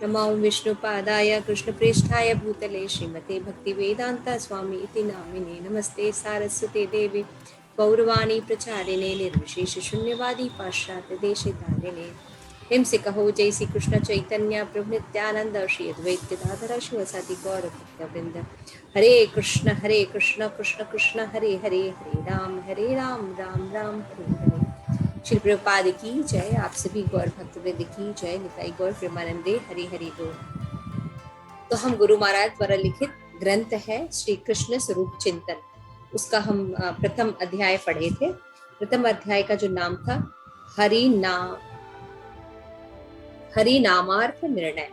नमो विष्णुपादाय कृष्णप्रेष्ठाय भूतले श्रीमते भक्तिवेदांत स्वामी इति नामिने नमस्ते सारस्वते देवे गौरवाणी प्रचारिणे निर्विशेष शून्यवादी पाश्चात्य देशितारिणे हिंसे कहो जय श्री कृष्ण चैतन्य प्रभु नित्यानंद श्री अद्वैत गदाधर शिवसादि गौर भक्तवृंद हरे कृष्ण कृष्ण कृष्ण हरे हरे हरे राम राम राम हरे हरे। श्री प्रभुपाद की जय। आप सभी गौर भक्तवृंद की जय। निताई गौर प्रेमानंदे हरि हरि बोल। तो हम गुरु महाराज द्वारा लिखित ग्रंथ है श्री कृष्ण स्वरूप चिंतन, उसका हम प्रथम अध्याय पढ़े थे। प्रथम अध्याय का जो नाम था हरि नामार्थ निर्णय,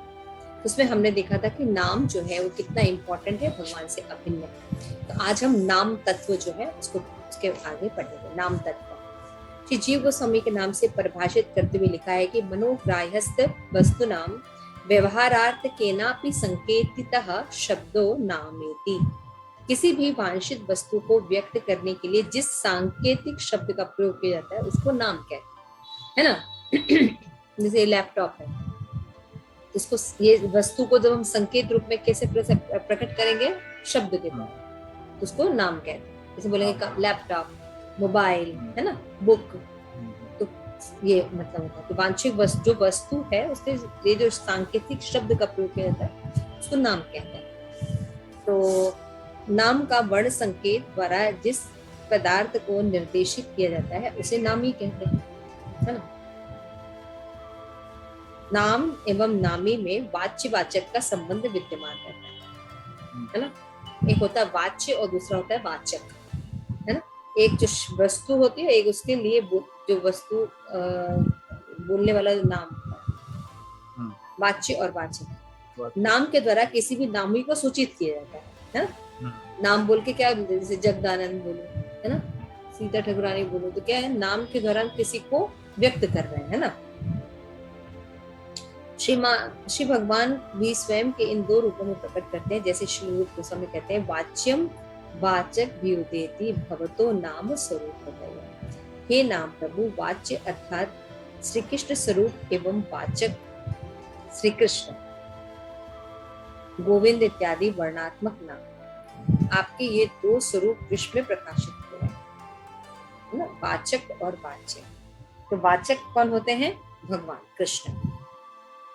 उसमें हमने देखा था कि नाम जो है वो कितना इम्पोर्टेंट है, भगवान से अभिन्न है। तो आज हम नाम तत्व जो है उसके आगे पढ़ेंगे। नाम तत्व श्री जीव गोस्वामी के नाम से परिभाषित करते हुए लिखा है कि मनोग्राह्यस्थ वस्तु नाम व्यवहारार्थ केनापि संकेतितः शब्दो नामेति। किसी भी वांछित वस्तु को व्यक्त करने के लिए जिस सांकेतिक शब्द का प्रयोग किया जाता है उसको नाम कहते हैं, है ना। जैसे लैपटॉप है, इसको ये वस्तु को जब हम संकेत रूप में कैसे प्रकट करेंगे, शब्द के द्वारा, तो उसको नाम कहते हैं। जैसे बोलेंगे लैपटॉप, मोबाइल, है ना, बुक, तो ये मतलब होता है कि वांछित जो वस्तु है उसके ये जो सांकेतिक शब्द का प्रयोग किया जाता है उसको नाम कहते हैं। तो नाम का वर्ण संकेत द्वारा जिस पदार्थ को निर्देशित किया जाता है उसे नाम ही कहते हैं, है ना। नाम एवं नामी में वाच्य वाचक का संबंध विद्यमान रहता है ना। एक होता है वाच्य और दूसरा होता है वाचक, है ना। एक जो वस्तु होती है, एक उसके लिए जो वस्तु बोलने वाला नाम होता है, वाच्य और वाचक। नाम के द्वारा किसी भी नामी को सूचित किया जाता है ना। नाम बोल के क्या, जैसे जगदानंद बोलो, है ना, सीता ठकुरानी बोलो, तो क्या है, नाम के द्वारा किसी को व्यक्त कर रहे हैं, है ना। श्री भगवान भी स्वयं के इन दो रूपों में प्रकट करते हैं। जैसे श्री रूप गोस्वामी कहते हैं, वाच्यम वाचक व्युदेति भवतो नाम स्वरूप। हे नाम प्रभु, वाच्य अर्थात श्री कृष्ण स्वरूप एवं वाचक श्री कृष्ण, गोविंद इत्यादि वर्णात्मक नाम, आपके ये दो स्वरूप विश्व में प्रकाशित हुए हैं ना, वाचक और वाच्य। तो वाचक कौन होते हैं? भगवान कृष्ण,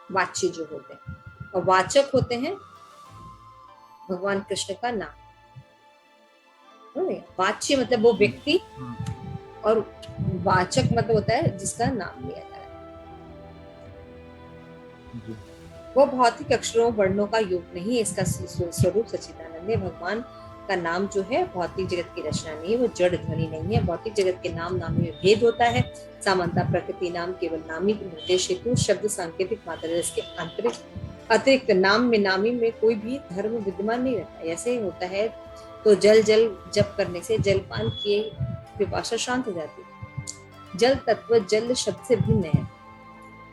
वाच्य जो होते हैं, और वाचक होते हैं भगवान कृष्ण का नाम। वाच्य मतलब वो व्यक्ति, और वाचक मतलब होता है जिसका नाम लिया जाए। वो भौतिक अक्षरों वर्णों का योग नहीं है, इसका स्वरूप सच्चिदानंद है। भगवान का नाम जो है भौतिक जगत की रचना नहीं है, वो जड़ ध्वनि नहीं है। भौतिक जगत के नाम नामी में भेद होता है। सामान्यतः प्रकृति नाम केवल नामी निर्देश हेतु शब्द सांकेतिक मात्र है, इसके अतिरिक्त नाम में नामी में कोई भी धर्म विद्यमान नहीं रहता। ऐसे होता है तो जल जप करने से जलपान किए पिपासा शांत हो जाती है। जल तत्व जल शब्द से भिन्न है,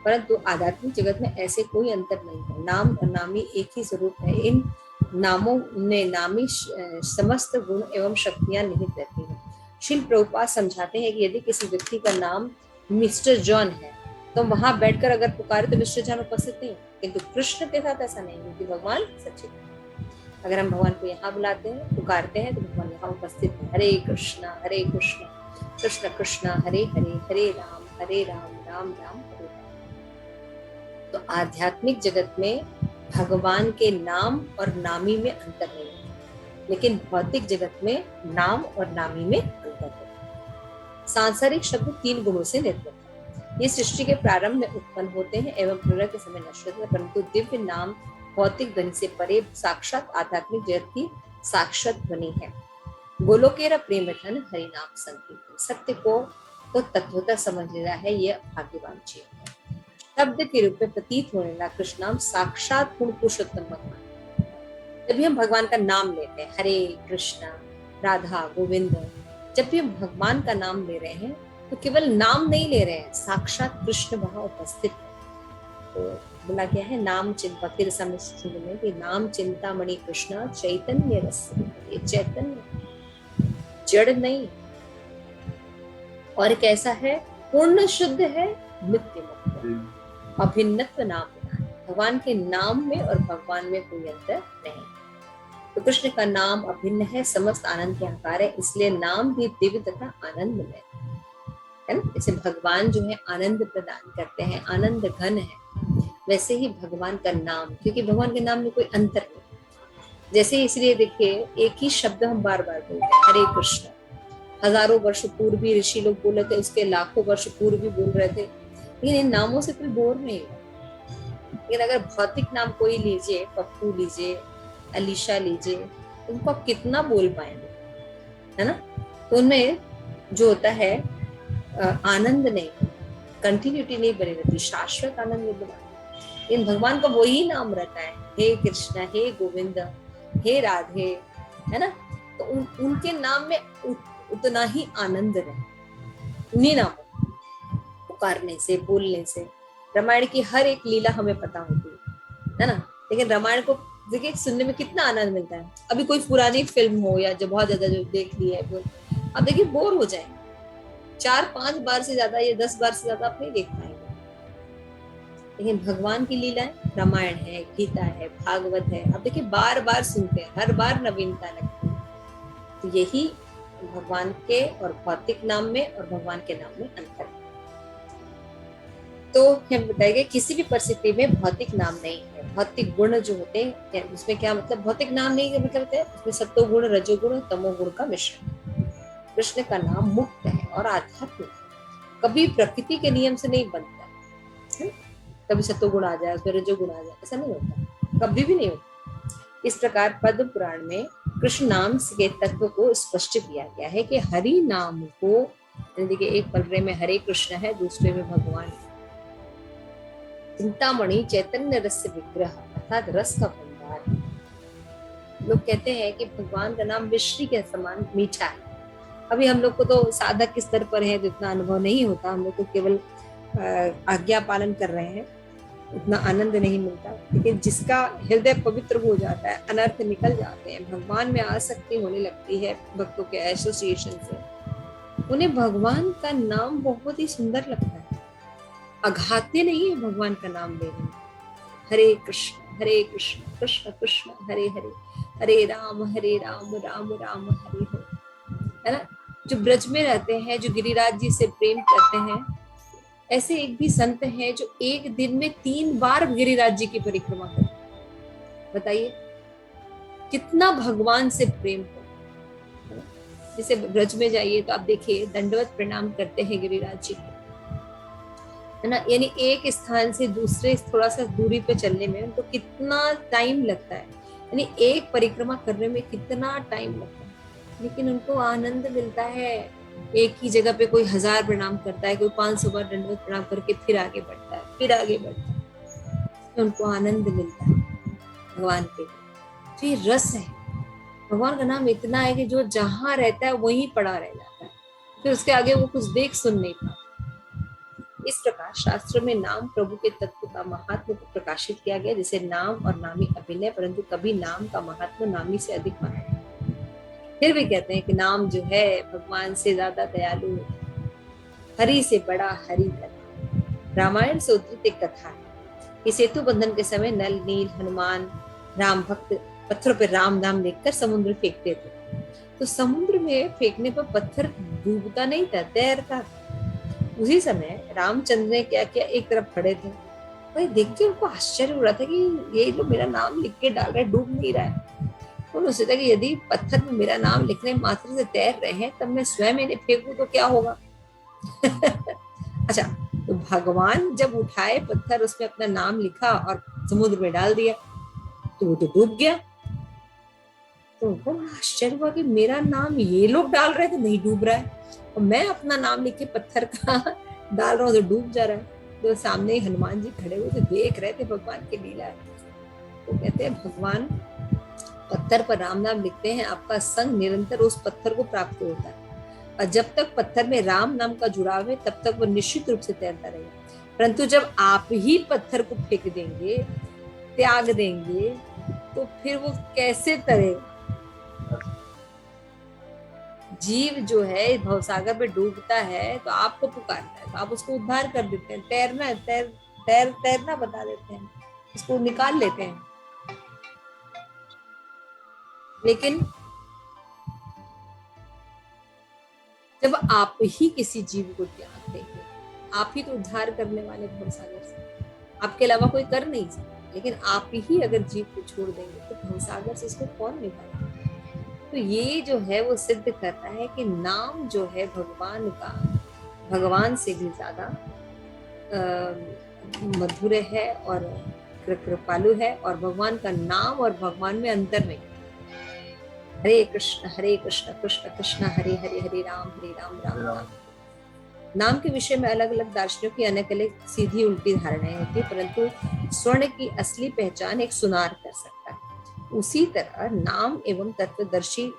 परंतु आध्यात्मिक जगत में ऐसे कोई अंतर नहीं है। नाम और नामी एक ही स्वरूप है। इन नामों में नामी समस्त गुण एवं शक्तियां निहित रहती हैं। श्रील प्रभुपाद समझाते हैं कि यदि किसी व्यक्ति का नाम मिस्टर जॉन है तो वहां बैठकर अगर पुकारे तो मिस्टर जॉन उपस्थित नहीं, किंतु कृष्ण के साथ ऐसा नहीं, क्योंकि भगवान सच्चे। अगर हम भगवान को यहाँ बुलाते हैं, पुकारते हैं, तो भगवान यहाँ उपस्थित है। हरे कृष्णा कृष्ण कृष्ण हरे हरे, हरे राम राम राम हरे राम। तो आध्यात्मिक जगत में भगवान के नाम और नामी में अंतर नहीं है, लेकिन भौतिक जगत में नाम और नामी में अंतर है। सांसारिक शब्द तीन गुणों से निर्मित है। ये सृष्टि के प्रारंभ में उत्पन्न होते हैं एवं प्रलय के समय नष्ट होते हैं, परंतु दिव्य नाम भौतिक ध्वनि से परे साक्षात आध्यात्मिक जगत की साक्षात ध्वनि है। गोलोकेरा प्रेम धन हरि नाम संकीर्तन। सत्य को तो तत्वतः समझ लेना है, यह भाग्यवान जीव है। शब्द के रूप में प्रतीत होने वाला कृष्ण नाम साक्षात पूर्ण पुरुषोत्तम भगवान। जब भी हम भगवान का नाम लेते हैं, हरे कृष्णा राधा गोविंद, जब भी हम भगवान का नाम ले रहे हैं तो केवल नाम नहीं ले रहे हैं, साक्षात कृष्ण वहां उपस्थित है। तो बोला गया है नाम चिंता फिर समझ कि नाम चिंता मणि कृष्णा चैतन्य रस। ये चैतन्य जड़ नहीं, और कैसा है? पूर्ण शुद्ध है, नित्य मुक्त। अभिन्नत्व नाम विना। भगवान के नाम में और भगवान में कोई अंतर नहीं। तो कृष्ण का नाम अभिन्न है, समस्त आनंद के आकार है, इसलिए नाम भी दिव्य तथा आनंदमय है ना। जैसे भगवान जो है आनंद प्रदान करते हैं, आनंद घन है, वैसे ही भगवान का नाम, क्योंकि भगवान के नाम में कोई अंतर नहीं। जैसे इसलिए देखिए एक ही शब्द हम बार बार बोलते हैं, हरे कृष्ण। हजारों वर्ष पूर्व भी ऋषि लोग बोले थे, उसके लाखों वर्ष पूर्व भी बोल रहे थे, लेकिन इन नामों से कोई बोर नहीं हुआ। लेकिन अगर भौतिक नाम कोई लीजिए, पप्पू लीजिए, अलीशा लीजिए, उनको आप कितना बोल पाएंगे, है ना। तो उनमें जो होता है आनंद नहीं, कंटिन्यूटी नहीं बनी रहती, शाश्वत आनंद नहीं बना। इन भगवान का वही नाम रहता है, हे कृष्ण, हे गोविंद, हे राधे, है ना। तो उनके नाम में उतना ही आनंद रहे, उन्हीं नामों पुकारने से, बोलने से। रामायण की हर एक लीला हमें पता होती है ना, लेकिन रामायण को देखिए सुनने में कितना आनंद मिलता है। अभी कोई पुरानी फिल्म हो या जो बहुत ज्यादा जो देख ली है, अब देखिए बोर हो जाएंगे, 4-5 बार से ज्यादा या 10 बार से ज्यादा आप नहीं देख पाएंगे। लेकिन भगवान की लीलाएं, रामायण है, गीता है, भागवत है, आप देखिए बार बार सुनते हैं, हर बार नवीनता लगती है। तो यही भगवान के और भौतिक नाम में और भगवान के नाम में अंतर है। तो हम बताएंगे किसी भी परिस्थिति में भौतिक नाम नहीं है, भौतिक गुण जो होते हैं, उसमें क्या मतलब, भौतिक नाम नहीं मतलब होता है उसमें सत्वगुण, रजोगुण, तमोगुण का मिश्रण। कृष्ण का नाम मुक्त है और आध्यात्मिक है, कभी प्रकृति के नियम से नहीं बनता है। कभी सत्वगुण आ जाए, उसमें रजोगुण आ जाए, ऐसा नहीं होता, कभी भी नहीं होता। इस प्रकार पद्म पुराण में कृष्ण नाम के तत्व को स्पष्ट किया गया है कि हरि नाम को, देखिए एक पलरे में हरे कृष्ण है, दूसरे में भगवान। चिंतामणि चैतन्य रस विग्रह अर्थात रस का भंडार। लोग कहते हैं कि भगवान का नाम मिश्री के समान मीठा है। अभी हम लोग को तो साधक के स्तर पर है तो इतना अनुभव नहीं होता, हम लोग तो केवल आज्ञा पालन कर रहे हैं, उतना आनंद नहीं मिलता। लेकिन जिसका हृदय पवित्र हो जाता है, अनर्थ निकल जाते हैं, भगवान में आसक्ति होने लगती है भक्तों के एसोसिएशन से, उन्हें भगवान का नाम बहुत ही सुंदर लगता है, अघाते नहीं है भगवान का नाम लेने। हरे कृष्ण कृष्ण कृष्ण हरे हरे, हरे राम राम राम हरे हरे, है ना। जो ब्रज में रहते हैं, जो गिरिराज जी से प्रेम करते हैं, ऐसे एक भी संत हैं जो एक दिन में 3 बार गिरिराज जी की परिक्रमा करते। बताइए कितना भगवान से प्रेम हो। जैसे ब्रज में जाइए तो आप देखिए दंडवत प्रणाम करते हैं गिरिराज जी, है ना। यानी एक स्थान से दूसरे थोड़ा सा दूरी पे चलने में उनको कितना टाइम लगता है, यानी एक परिक्रमा करने में कितना टाइम लगता है, लेकिन उनको आनंद मिलता है। एक ही जगह पे कोई 1000 प्रणाम करता है, कोई 500 बार दंडवत प्रणाम करके फिर आगे बढ़ता है, फिर आगे बढ़ता है, तो उनको आनंद मिलता है भगवान के। तो ये रस है, भगवान का नाम इतना है कि जो जहां रहता है वहीं पड़ा रह जाता है, फिर उसके आगे वो कुछ देख सुन नहीं पाता। इस प्रकार शास्त्र में नाम प्रभु के तत्व का महात्म को प्रकाशित किया गया, जैसे नाम और नामी अभिनय, परंतु कभी नाम का महात्म नामी से अधिक माना है। फिर भी कहते हैं कि नाम जो है भगवान से ज्यादा दयालु है, हरि से बड़ा हरि कथा। रामायण से उद्धृत एक कथा है कि सेतु बंधन के समय नल, नील, हनुमान, राम भक्त पत्थरों पर राम नाम लिखकर समुद्र फेंकते थे। तो समुद्र में फेंकने पर पत्थर डूबता नहीं था, तैरता था। उसी समय रामचंद्र ने क्या किया, एक तरफ खड़े थे, भाई देख के उनको आश्चर्य हो रहा था कि ये लोग मेरा नाम लिख के डाल रहे, डूब नहीं रहा है। उन्होंने सोचा कि यदि पत्थर में मेरा नाम लिखने मात्र से तैर रहे हैं, तब मैं स्वयं इन्हें फेंकूं तो क्या होगा। अच्छा, तो भगवान जब उठाए पत्थर, उसमें अपना नाम लिखा और समुद्र में डाल दिया, तो वो तो डूब गया। तो उनको आश्चर्य हुआ कि मेरा नाम ये लोग डाल रहे थे, नहीं डूब रहा है, और मैं अपना नाम लिख के पत्थर का डाल रहा हूँ तो डूब जा रहा है। तो सामने ही हनुमान जी खड़े हुए थे, देख रहे थे भगवान की लीला। तो कहते हैं भगवान पत्थर पर राम नाम लिखते हैं, आपका संग निरंतर उस पत्थर को प्राप्त होता है, और जब तक पत्थर में राम नाम का जुड़ाव है तब तक वो निश्चित रूप से तैरता रहेगा। परंतु जब आप ही पत्थर को फेंक देंगे, त्याग देंगे, तो फिर वो कैसे तरेगा। जीव जो है भवसागर में डूबता है तो आपको पुकारता है, तो आप उसको उद्धार कर देते हैं। तैरना है, तैरना बता देते हैं, उसको निकाल लेते हैं। लेकिन जब आप ही किसी जीव को त्याग देंगे, आप ही तो उद्धार करने वाले भवसागर से, आपके अलावा कोई कर नहीं सकता, लेकिन आप ही अगर जीव को छोड़ देंगे तो भवसागर से इसको कौन निकालेगा। तो ये जो है वो सिद्ध करता है कि नाम जो है भगवान का, भगवान से भी ज्यादा मधुर है और कृपालु है, और भगवान का नाम और भगवान में अंतर नहीं। हरे कृष्ण कृष्ण कृष्ण हरे हरे, हरे राम राम राम। नाम के विषय में अलग अलग दार्शनिकों की अनेक अलग सीधी उल्टी धारणाएं होती है, परंतु स्वर्ण की असली पहचान एक सुनार कर सकता है। उसी तरह नाम एवं तत्वदर्शी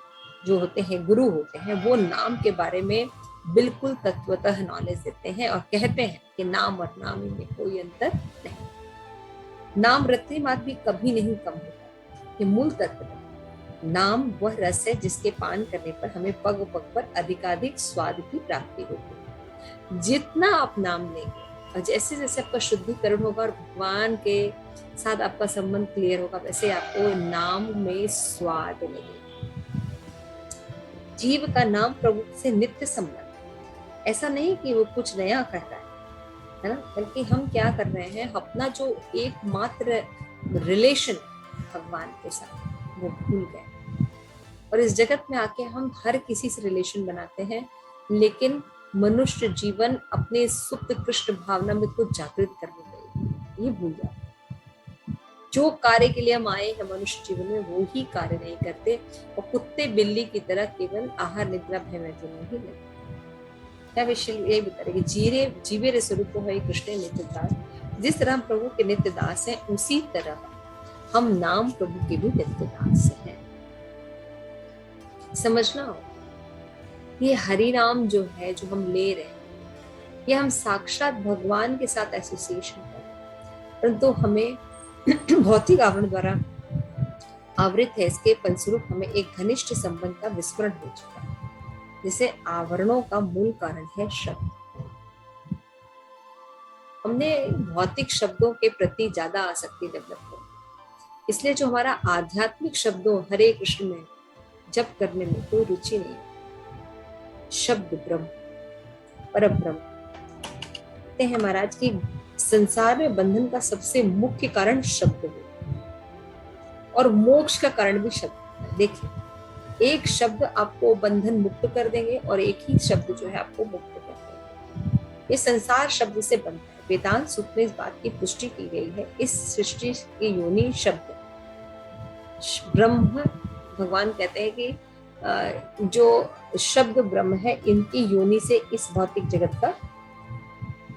जो होते हैं, गुरु होते हैं, वो नाम के बारे में बिल्कुल तत्वतः नॉलेज देते हैं और कहते हैं कि नाम और नामी में कोई अंतर नहीं। नाम रत्ती मात भी कभी नहीं कम होता। ये मूल तत्व है। नाम वह रस है जिसके पान करने पर हमें पग पग पर अधिकाधिक स्वाद की प्राप्ति होती है। जितना आप नाम लेंगे और जैसे जैसे आपका शुद्धिकरण होगा और भगवान के साथ आपका संबंध क्लियर होगा, वैसे आपको नाम में स्वाद लगेगा। जीव का नाम प्रभु से नित्य संबंध, ऐसा नहीं कि वो कुछ नया कर रहा है ना, बल्कि हम क्या कर रहे हैं, अपना जो एकमात्र रिलेशन भगवान के साथ वो भूल गए, और इस जगत में आके हम हर किसी से रिलेशन बनाते हैं, लेकिन मनुष्य जीवन अपने सुप्त कृष्ण भावना में को जागृत करने के लिए ये भूल जाते। जो कार्य के लिए हम आए हैं मनुष्य जीवन में, वो ही कार्य नहीं करते और कुत्ते बिल्ली की तरह केवल आहार निद्रा भय में ही लगते। क्या विषय यही बता रहे कि जीवे रे स्वरूप है कृष्ण नित्य दास। जिस तरह हम प्रभु के नित्य दास हैं, उसी तरह हम नाम प्रभु के भी नित्य दास हैं। समझना हो, ये हरि नाम जो है, जो हम ले रहे हैं, ये हम साक्षात भगवान के साथ एसोसिएशन कर रहे हैं, परंतु हमें भौतिक आवरण द्वारा आवृत है। इसके फलस्वरूप हमें एक घनिष्ठ संबंध का विस्मरण हो चुका है, जिसे आवरणों का मूल कारण है शब्द। हमने भौतिक शब्दों के प्रति ज्यादा आसक्ति डेवलप कर, इसलिए जो हमारा आध्यात्मिक शब्दों हरे कृष्ण में जप करने में कोई रुचि नहीं। शब्द ब्रह्म, परब्रह्म कहते हैं महाराज की संसार में बंधन का सबसे मुख्य कारण शब्द है और मोक्ष का कारण भी शब्द है। देखिए, एक शब्द आपको बंधन मुक्त कर देंगे और एक ही शब्द जो है आपको मुक्त कर देंगे। ये संसार शब्द से बनता है। वेदांत सूत्र में इस बात की पुष्टि की गई है। इस सृष्टि की योनि शब्द ब्रह्म, भगवान कहते हैं कि जो शब्द ब्रह्म है, इनकी योनि से इस भौतिक जगत का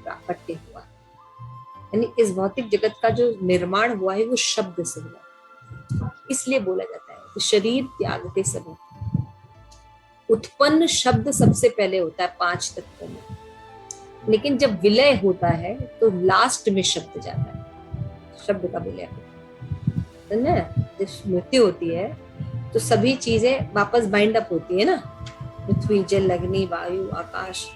प्राकट्य हुआ, यानी इस भौतिक जगत का जो निर्माण हुआ है वो शब्द से हुआ। इसलिए बोला जाता है कि शरीर त्यागते समय उत्पन्न शब्द सबसे पहले होता है 5 तत्वों में, लेकिन जब विलय होता है तो लास्ट में शब्द जाता है, शब्द का विलय होता है ना। जब मृत्यु होती है तो सभी चीजें वापस बाइंड अप होती है ना, पृथ्वी जल अग्नि वायु आकाश।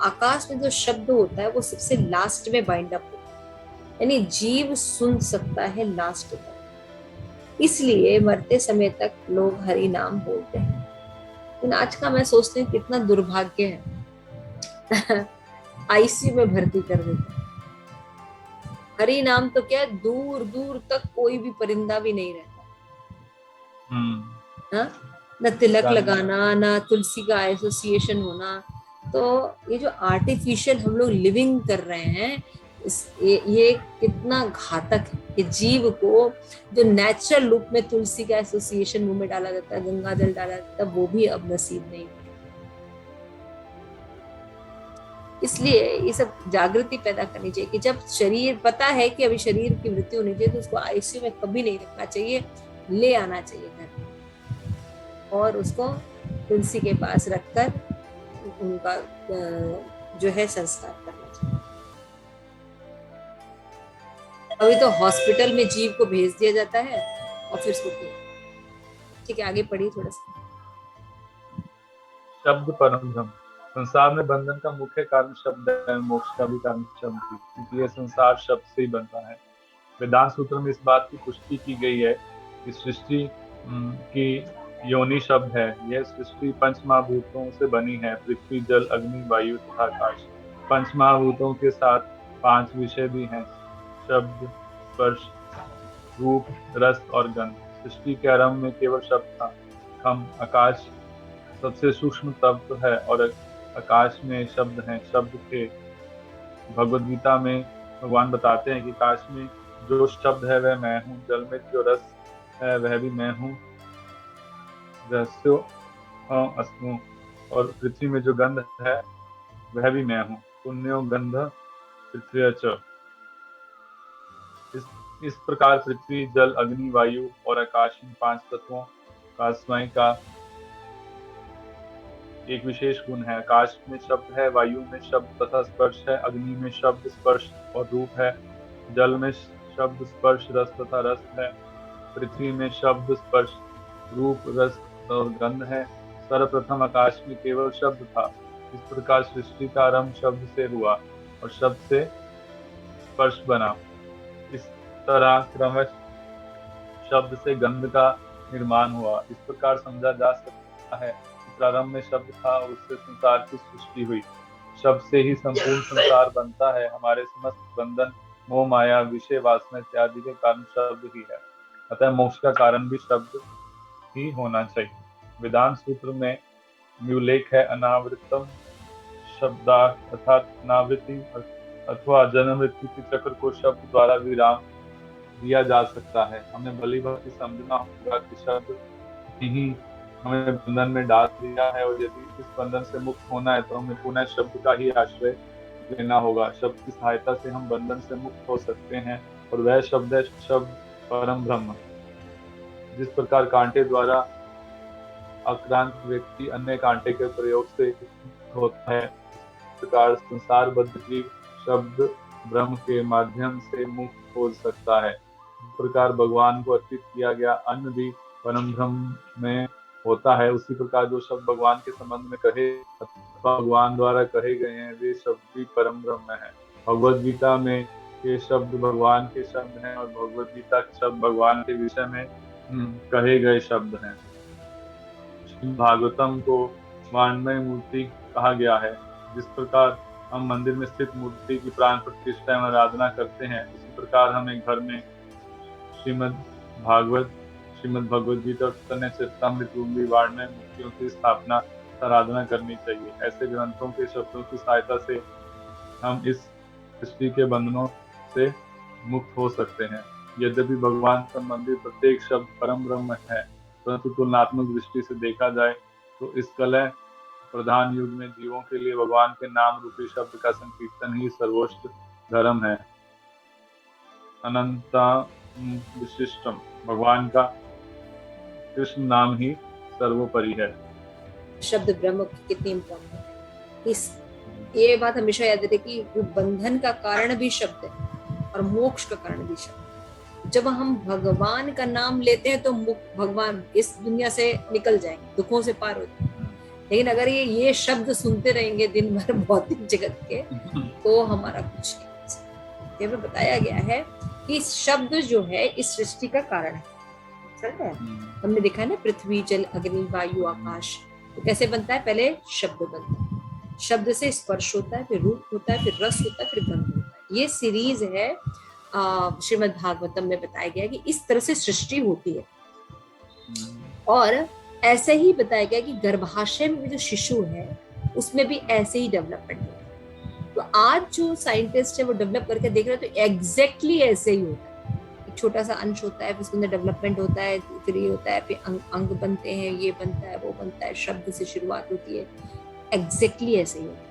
आकाश में जो शब्द होता है वो सबसे लास्ट में बाइंड अप होता है, यानी जीव सुन सकता है लास्ट तक। इसलिए मरते समय तक लोग हरि नाम बोलते हैं। लेकिन आज का मैं सोचती हूँ कितना दुर्भाग्य है आईसीयू में भर्ती कर देते हैं। हरि नाम तो क्या, दूर दूर तक कोई भी परिंदा भी नहीं रहता। न तिलक लगाना, ना तुलसी का एसोसिएशन होना। तो ये जो आर्टिफिशियल हम लोग लिविंग कर रहे हैं, ये कितना घातक है कि जीव को जो नेचुरल रूप में तुलसी का एसोसिएशन मुंह में डाला जाता है, गंगा जल डाला जाता है, वो भी अब नसीब नहीं। इसलिए ये सब जागृति पैदा करनी चाहिए कि जब शरीर पता है कि अभी शरीर की मृत्यु होनी चाहिए तो उसको आईसीयू में कभी नहीं रखना चाहिए, ले आना चाहिए घर और उसको तुलसी के पास रखकर उनका जो है संस्कार करना चाहिए। अभी तो हॉस्पिटल में जीव को भेज दिया जाता है और फिर उसको ठीक है, आगे पढ़िए थोड़ा सा। शब्द परम ब्रह्म, संसार में बंधन का मुख्य कारण शब्द है, मोक्ष का भी कारण शब्द है, क्योंकि यह संसार शब्द से ही बनता है। वेदांत सूत्र में इस बात की पुष्टि की गई है कि सृष्टि की योनि शब्द है। यह सृष्टि पंच महाभूतों से बनी है, पृथ्वी, जल, अग्नि, वायु तथा आकाश। पंच महाभूतों के साथ 5 विषय भी हैं: शब्द, स्पर्श, रूप, रस और गंध। सृष्टि के आरंभ में केवल शब्द था। हम आकाश सबसे सूक्ष्म तत्व है और आकाश में शब्द हैं, शब्द थे। भगवद गीता में भगवान बताते हैं कि आकाश में जो शब्द है वह मैं हूँ, जल में जो रस है वह भी मैं हूँ, रहस्यो अस्मु, और पृथ्वी में जो गंध है वह भी मैं हूँ, पुण्यो गंध पृथ्वी च। इस प्रकार पृथ्वी, जल, अग्नि, वायु और आकाश इन 5 तत्वों का स्वयं का एक विशेष गुण है। आकाश में शब्द है, वायु में शब्द तथा स्पर्श है, अग्नि में शब्द, स्पर्श और रूप है, जल में शब्द, स्पर्श, रस तथा रस है, पृथ्वी में शब्द, स्पर्श, रूप, रस और गंध है। सर्वप्रथम आकाश में केवल शब्द था। इस प्रकार सृष्टि का आरंभ शब्द से हुआ और शब्द से स्पर्श बना। इस तरह क्रमश शब्द से गंध का निर्माण हुआ। इस प्रकार समझा जा सकता है कि प्रारंभ में शब्द था और उससे संसार की सृष्टि हुई। शब्द से ही संपूर्ण संसार बनता है। हमारे समस्त बंधन, मोह, माया, विषय, वासना इत्यादि के कारण शब्द ही है। अतः मोक्ष का कारण भी शब्द ही होना चाहिए। वेदांत सूत्र में उल्लेख है, अनावृतम शब्दार्थ अर्थात अनावृत्ति अथवा जन्म मृत्यु के चक्र को शब्द द्वारा विराम दिया जा सकता है। हमें भली भांति समझना होगा कि शब्द ही हमें बंधन में डाल दिया है और यदि इस बंधन से मुक्त होना है तो हमें पुनः शब्द का ही आश्रय लेना होगा। शब्द की सहायता से हम बंधन से मुक्त हो सकते हैं और वह शब्द है शब्द परम ब्रह्म। जिस प्रकार कांटे द्वारा आक्रांत व्यक्ति अन्य कांटे के प्रयोग से होता है, इस प्रकार संसार बद्ध जीव शब्द ब्रह्म के माध्यम से मुक्त हो सकता है। इस प्रकार भगवान को अर्पित किया गया अन्न भी परम ब्रह्म में होता है। उसी प्रकार जो शब्द भगवान के संबंध में कहे अथवा भगवान द्वारा कहे गए हैं वे शब्द भी परम ब्रह्म है। भगवद गीता में ये शब्द भगवान के शब्द हैं और भगवद गीता के शब्द भगवान के विषय में कहे गए शब्द हैं। भागवतम को वाणमय मूर्ति कहा गया है। जिस प्रकार हम मंदिर में स्थित मूर्ति की प्राण प्रतिष्ठा एवं आराधना करते हैं, उसी प्रकार हमें घर में श्रीमद् भगवद गीता और चैतन्य चरितामृत रूपी वाणमय मूर्तियों की स्थापना आराधना करनी चाहिए। ऐसे ग्रंथों के शब्दों की सहायता से हम इस सृष्टि के बंधनों से मुक्त हो सकते हैं। यद्यपि भगवान संबंधित प्रत्येक शब्द परम ब्रह्म है, परंतु तुलनात्मक दृष्टि से देखा जाए तो इस कलह प्रधान युग में जीवों के लिए भगवान के नाम रूपी शब्द का संकीर्तन ही सर्वोच्च धर्म है। अनंता विशिष्टम, भगवान का कृष्ण नाम ही सर्वोपरि है। शब्द ब्रह्म की कितनी इम्पोर्टेंट है। इस ये बात हमेशा याद रहे कि वो बंधन का कारण भी शब्द है और मोक्ष का कारण भी शब्द है। जब हम भगवान का नाम लेते हैं तो भगवान इस दुनिया से निकल जाएंगे, दुखों से पार हो जाएंगे। लेकिन अगर ये शब्द सुनते रहेंगे दिन भर भौतिक जगत के, तो हमारा कुछ नहीं। ये बताया गया है कि शब्द जो है इस सृष्टि का कारण है। चल है हमने देखा है ना, पृथ्वी, जल, अग्नि, वायु, आकाश, तो कैसे बनता है? पहले शब्द बनता है, शब्द से स्पर्श होता है, फिर रूप होता है, फिर रस होता है, फिर गंध होता है। ये सीरीज है श्रीमद् भागवतम में बताया गया कि इस तरह से सृष्टि होती है। और ऐसे ही बताया गया कि गर्भाशय में जो शिशु है उसमें भी ऐसे ही डेवलपमेंट होता है। तो आज जो साइंटिस्ट है वो डेवलप करके देख रहे हैं, तो एग्जैक्टली ऐसे ही होता है। एक छोटा सा अंश होता है, फिर उसके अंदर डेवलपमेंट होता है, फिर ये होता है, फिर अंग बनते हैं, ये बनता है, वो बनता है, शब्द से शुरुआत होती है। एग्जैक्टली ऐसे ही होता है।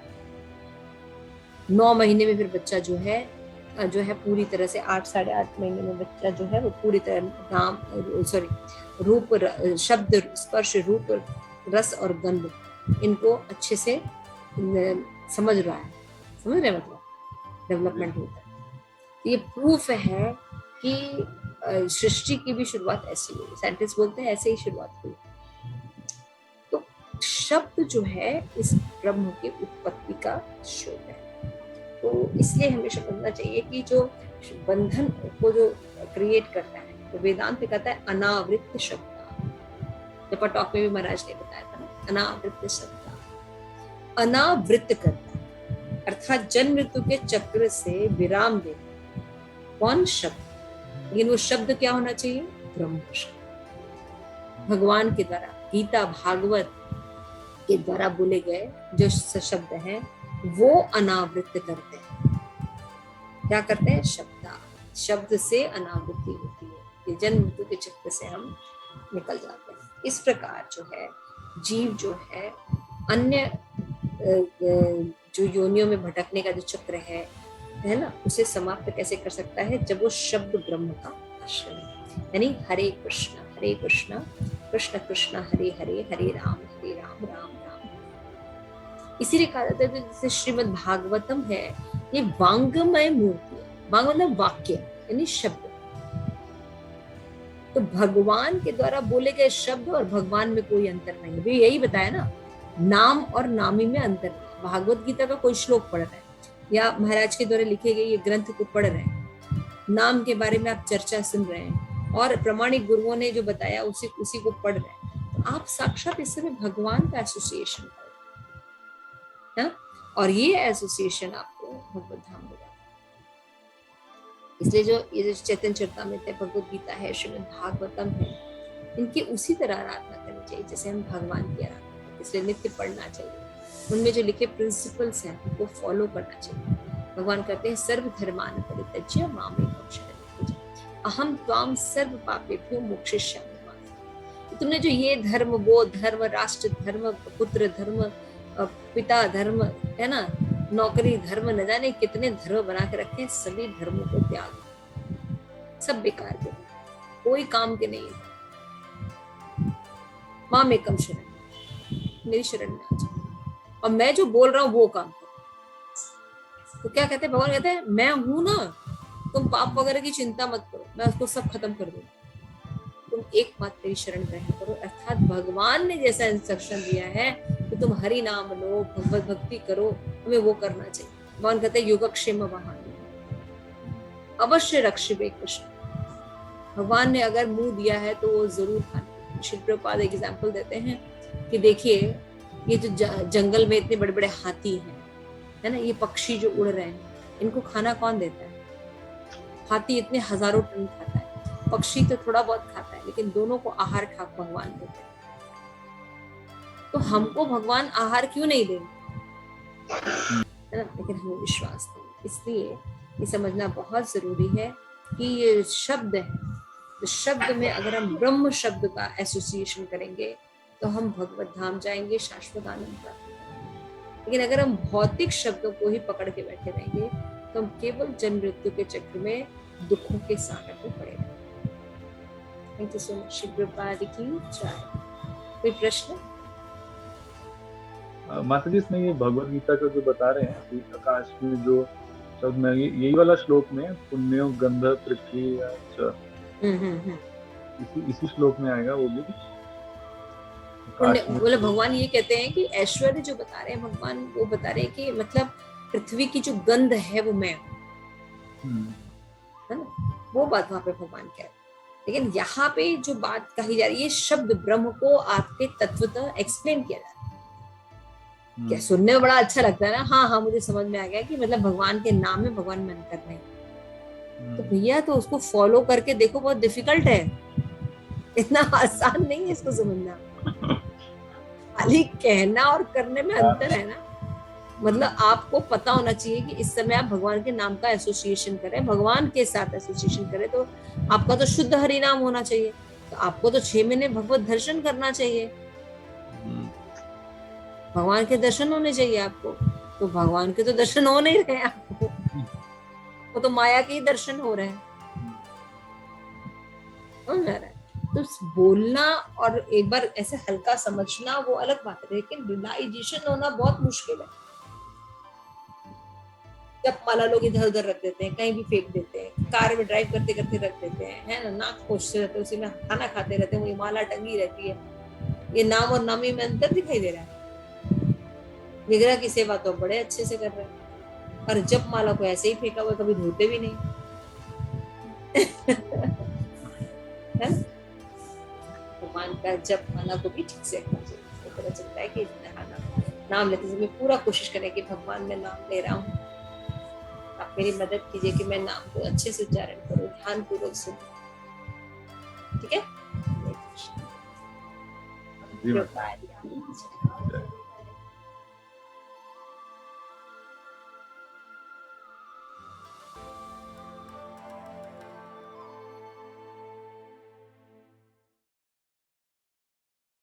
9 महीने में फिर बच्चा जो है पूरी तरह से 8 साढ़े 8 महीने में बच्चा जो है वो पूरी तरह रूप, शब्द, स्पर्श, रूप, रस और गंध इनको अच्छे से समझ रहा है। समझ रहे मतलब डेवलपमेंट होता है। ये प्रूफ है कि सृष्टि की भी शुरुआत ऐसी हुई। साइंटिस्ट बोलते हैं ऐसे ही शुरुआत हुई। तो शब्द जो है इस ब्रह्म की उत्पत्ति का शोध है। तो इसलिए हमें समझना चाहिए कि जो बंधन को जो क्रिएट करता है, तो वेदांत कहता है अनावृत शब्द। जब टॉक में भी महाराज ने बताया था ना, अनावृत शब्द, अनावृत करता है, अर्थात जन्म मृत्यु के चक्र से विराम देता है। कौन? शब्द। लेकिन वो शब्द क्या होना चाहिए? ब्रह्म शब्द। भगवान के द्वारा, गीता भागवत के द्वारा बोले गए जो शब्द हैं वो अनावृत करते हैं। क्या करते हैं? शब्द से अनावृत्ति होती है, कि जन्म मृत्यु के चक्र से हम निकल जाते हैं। इस प्रकार जो है जीव जो है अन्य जो योनियों में भटकने का जो चक्र है ना, उसे समाप्त कैसे कर सकता है? जब वो शब्द ब्रह्म का आश्रय, यानी हरे कृष्ण कृष्ण कृष्ण हरे हरे, हरे राम राम राम। इसीलिए कहा जाता है जैसे श्रीमद् भागवतम है, ये वांगमय मूर्ति है। वांग मतलब वाक्य, यानी शब्द। तो भगवान के द्वारा बोले गए शब्द और भगवान में कोई अंतर नहीं है। यही बताया ना, नाम और नामी में अंतर नहीं। भागवत गीता का कोई श्लोक पढ़ रहे हैं या महाराज के द्वारा लिखे गए ये ग्रंथ को पढ़ रहे हैं, नाम के बारे में आप चर्चा सुन रहे हैं और प्रमाणिक गुरुओं ने जो बताया उसी को पढ़ रहे हैं, तो आप साक्षात इस समय भगवान का एसोसिएशन करो, और ये एसोसिएशन आपको भगवत धाम में जाता है। इसलिए ये जो चैतन्य चरितामृत है, भगवत गीता है, श्रीमद् भागवतम है, इनकी उसी तरह आराधना करनी चाहिए जैसे हम भगवान की आराधना करते हैं। इसलिए नित्य पढ़ना चाहिए, उनमें जो लिखे प्रिंसिपल्स हैं उनको फॉलो करना चाहिए। भगवान कहते हैं सर्व धर्मान परित्यज्य मामेकं शरणं व्रज, अहम त्वां सर्व पापेभ्यो मोक्षयिष्यामि। तुमने जो ये धर्म, वो धर्म, राष्ट्र धर्म, पुत्र धर्म, पिता धर्म, है ना, नौकरी धर्म, न जाने कितने धर्म बना के रखे, सभी धर्मों को त्याग, सब बेकार के, कोई काम के नहीं है। मामेकं शरणं, मेरी शरण में आ जाओ और मैं जो बोल रहा हूँ वो काम करो। तो क्या कहते हैं भगवान? कहते हैं मैं हूं ना, तुम पाप वगैरह की चिंता मत करो, मैं उसको सब खत्म कर दूंगा, तुम एक बात मेरी शरण ग्रहण करो। अर्थात भगवान ने जैसा इंस्ट्रक्शन दिया है कि तुम हरि नाम लो, भगवत भक्ति करो, हमें वो करना चाहिए। भगवान कहते हैं योगक्षेम वहानी अवश्य रक्षिबे कृष्ण। भगवान ने अगर मुंह दिया है तो वो जरूर खाने। श्री प्रभुपाद एग्जाम्पल देते हैं कि देखिए ये जो जंगल में इतने बड़े बड़े हाथी हैं, है ना, ये पक्षी जो उड़ रहे हैं, इनको खाना कौन देता है? हाथी इतने हजारों टन खाता है, पक्षी तो थोड़ा बहुत खाता है, लेकिन दोनों को आहार खा भगवान देते हैं। तो हमको भगवान आहार क्यों नहीं देंगे, है ना? लेकिन हमें विश्वास नहीं। इसलिए ये समझना बहुत जरूरी है कि ये शब्द है, तो शब्द में अगर हम ब्रह्म शब्द का एसोसिएशन करेंगे तो हम भगवत धाम जाएंगे, शाश्वत आनंद प्राप्त करेंगे। लेकिन अगर हम भौतिक शब्दों को ही पकड़ के बैठे रहेंगे तो हम केवल जन्म मृत्यु के चक्र में दुखों के सागर में पड़े रहेंगे। Thank you so much. Shri Prabhupada की जय। कोई प्रश्न? माता जी, इसमें ये भगवत गीता का जो बता रहे हैं कि आकाश में जो शब्द में यही वाला श्लोक में पुण्यो गंध पृथ्वी, इसी श्लोक में आएगा वो भी? बोले भगवान ये कहते हैं कि ऐश्वर्य जो बता रहे हैं भगवान, वो बता रहे हैं कि मतलब पृथ्वी की जो गंध है वो मैं हूँ, है ना, वो बात वहां पे भगवान कह रहे हैं। लेकिन यहाँ पे जो बात कही जा रही है, शब्द ब्रह्म को आपके तत्वतः एक्सप्लेन किया जा रहा है। क्या सुनने में बड़ा अच्छा लगता है ना? हाँ, मुझे समझ में आ गया कि मतलब भगवान के नाम में भगवान में अंतर नहीं। तो भैया तो उसको फॉलो करके देखो, बहुत डिफिकल्ट है, इतना आसान नहीं है इसको समझना। खाली कहना और करने में अंतर है ना। मतलब आपको पता होना चाहिए कि इस समय आप भगवान के नाम का एसोसिएशन करें, भगवान के साथ एसोसिएशन करें, तो आपका तो शुद्ध हरि नाम होना चाहिए। तो आपको तो 6 महीने भगवत दर्शन करना चाहिए, भगवान के दर्शन होने चाहिए आपको। तो भगवान के तो दर्शन हो नहीं रहे आपको, वो तो माया के ही दर्शन हो रहे हैं। समझ आ रहा है? तो बोलना और एक बार ऐसे हल्का समझना वो अलग बात है, लेकिन रियलाइजेशन होना बहुत मुश्किल है। जब माला लोग इधर उधर रख देते हैं, कहीं भी फेंक देते हैं, कार में ड्राइव करते करते रख देते हैं, है ना, नाक पोंछते रहते हैं, उसी में खाना खाते रहते हैं, वो माला टंगी रहती है। ये नाम और नामी में अंतर दिखाई दे रहा है। विग्रह की सेवा तो बड़े अच्छे से कर रहे हैं, और जप माला को ऐसे ही फेंका हुआ, कभी धोते भी नहीं। है ना? भगवान का जप माला को भी ठीक से करना चाहिए। तो पता चलता है कि नाम लेते समय पूरा कोशिश करें कि भगवान मैं नाम ले रहा हूँ, आप मेरी मदद कीजिए कि मैं नाम को अच्छे से उच्चारण करूँ, ध्यान पूर्वक सुनूं। ठीक है। जी मैम।